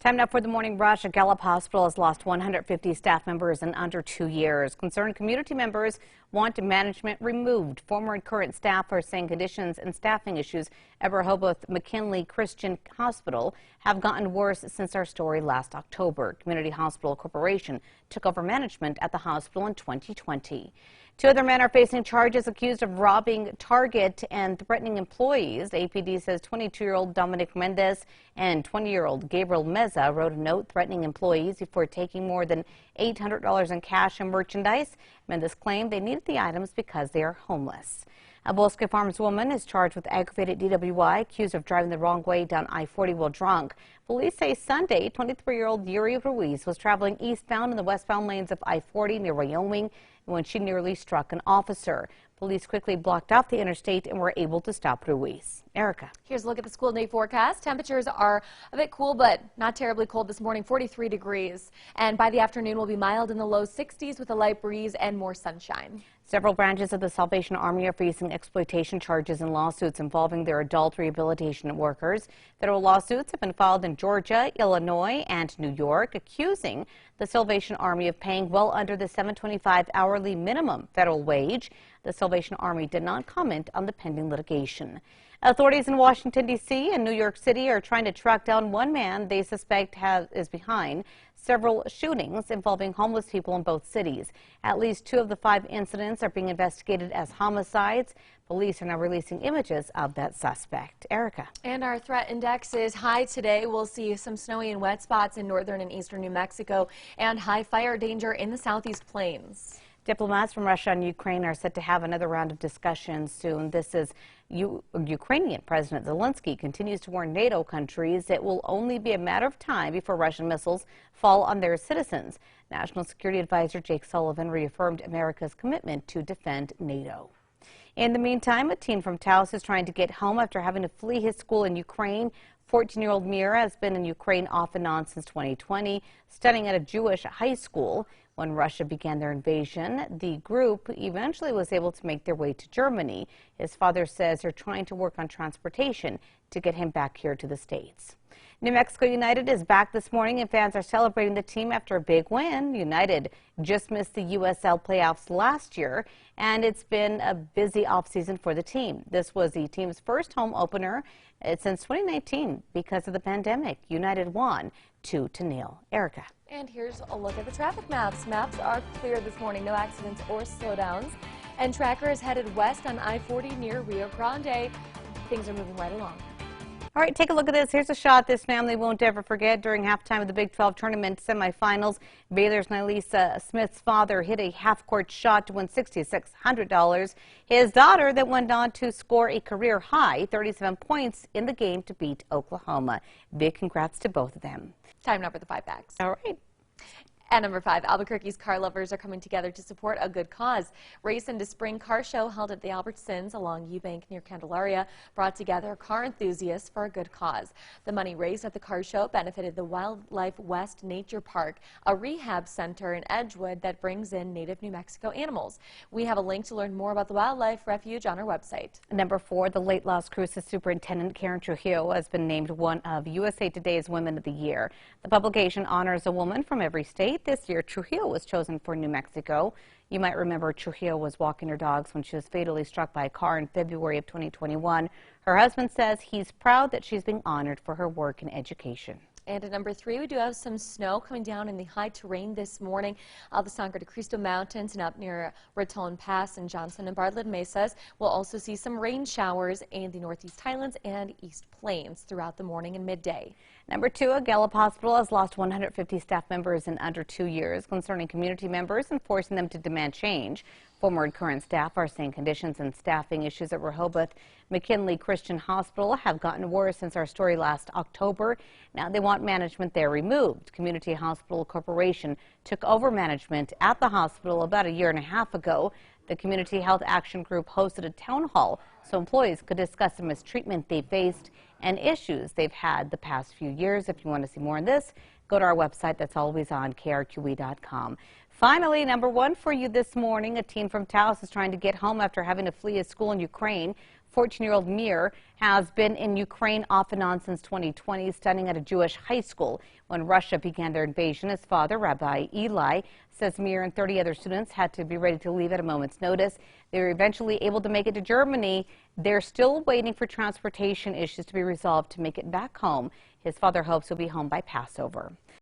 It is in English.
Time now for the morning rush. A Gallup hospital has lost 150 staff members in under 2 years. Concerned community members want management removed. Former and current staff are saying conditions and staffing issues at Rehoboth McKinley Christian Hospital have gotten worse since our story last October. Community Hospital Corporation took over management at the hospital in 2020. Two other men are facing charges accused of robbing Target and threatening employees. APD says 22-year-old Dominic Mendez and 20-year-old Gabriel Meza wrote a note threatening employees before taking more than $800 in cash and merchandise. Mendez claimed they needed the items because they are homeless. A Bosque Farms woman is charged with aggravated DWI, accused of driving the wrong way down I-40 while drunk. Police say Sunday, 23-year-old Yuri Ruiz was traveling eastbound in the westbound lanes of I-40 near Wyoming when she nearly struck an officer. Police quickly blocked off the interstate and were able to stop Ruiz. Erica. Here's a look at the school day forecast. Temperatures are a bit cool, but not terribly cold this morning, 43 degrees. And by the afternoon, will be mild in the low 60s with a light breeze and more sunshine. Several branches of the Salvation Army are facing exploitation charges and lawsuits involving their adult rehabilitation workers. Federal lawsuits have been filed in Georgia, Illinois, and New York, accusing the Salvation Army of paying well under the $7.25 hourly minimum federal wage. The Salvation Army did not comment on the pending litigation. Authorities in Washington, D.C. and New York City are trying to track down one man they suspect is behind several shootings involving homeless people in both cities. At least 2 of the 5 incidents are being investigated as homicides. Police are now releasing images of that suspect. Erica. And our threat index is high today. We'll see some snowy and wet spots in northern and eastern New Mexico and high fire danger in the southeast plains. Diplomats from Russia and Ukraine are set to have another round of discussions soon. This is Ukrainian President Zelensky continues to warn NATO countries it will only be a matter of time before Russian missiles fall on their citizens. National Security Advisor Jake Sullivan reaffirmed America's commitment to defend NATO. In the meantime, a teen from Taos is trying to get home after having to flee his school in Ukraine. 14-year-old Mira has been in Ukraine off and on since 2020, studying at a Jewish high school. When Russia began their invasion, the group eventually was able to make their way to Germany. His father says they're trying to work on transportation to get him back here to the States. New Mexico United is back this morning, and fans are celebrating the team after a big win. United just missed the USL playoffs last year, and it's been a busy offseason for the team. This was the team's first home opener since 2019 because of the pandemic. United won 2-0. Erica. And here's a look at the traffic maps. Maps are clear this morning, no accidents or slowdowns. And Tracker is headed west on I-40 near Rio Grande. Things are moving right along. All right, take a look at this. Here's a shot this family won't ever forget. During halftime of the Big 12 tournament semifinals, Baylor's Nylisa Smith's father hit a half-court shot to win $6,600. His daughter that went on to score a career-high 37 points in the game to beat Oklahoma. Big congrats to both of them. Time now for the 5 facts. All right. At number 5, Albuquerque's car lovers are coming together to support a good cause. Race into Spring Car Show held at the Albertsons along Eubank near Candelaria brought together car enthusiasts for a good cause. The money raised at the car show benefited the Wildlife West Nature Park, a rehab center in Edgewood that brings in native New Mexico animals. We have a link to learn more about the Wildlife Refuge on our website. Number 4, the late Las Cruces Superintendent Karen Trujillo has been named one of USA Today's Women of the Year. The publication honors a woman from every state. This year, Trujillo was chosen for New Mexico. You might remember Trujillo was walking her dogs when she was fatally struck by a car in February of 2021. Her husband says he's proud that she's being honored for her work in education. And at number 3, we do have some snow coming down in the high terrain this morning. The Sangre de Cristo Mountains and up near Raton Pass and Johnson and Bartlett Mesas. We'll also see some rain showers in the Northeast Highlands and East Plains throughout the morning and midday. Number 2, a Gallup hospital has lost 150 staff members in under 2 years, concerning community members and forcing them to demand change. Former and current staff are saying conditions and staffing issues at Rehoboth McKinley Christian Hospital have gotten worse since our story last October. Now they want management there removed. Community Hospital Corporation took over management at the hospital about 1.5 years ago. The Community Health Action Group hosted a town hall so employees could discuss the mistreatment they faced and issues they've had the past few years. If you want to see more on this, go to our website. That's always on KRQE.com. Finally, number 1 for you this morning, a teen from Taos is trying to get home after having to flee his school in Ukraine. 14-year-old Mir has been in Ukraine off and on since 2020, studying at a Jewish high school. When Russia began their invasion, his father, Rabbi Eli, says Mir and 30 other students had to be ready to leave at a moment's notice. They were eventually able to make it to Germany. They're still waiting for transportation issues to be resolved to make it back home. His father hopes he'll be home by Passover.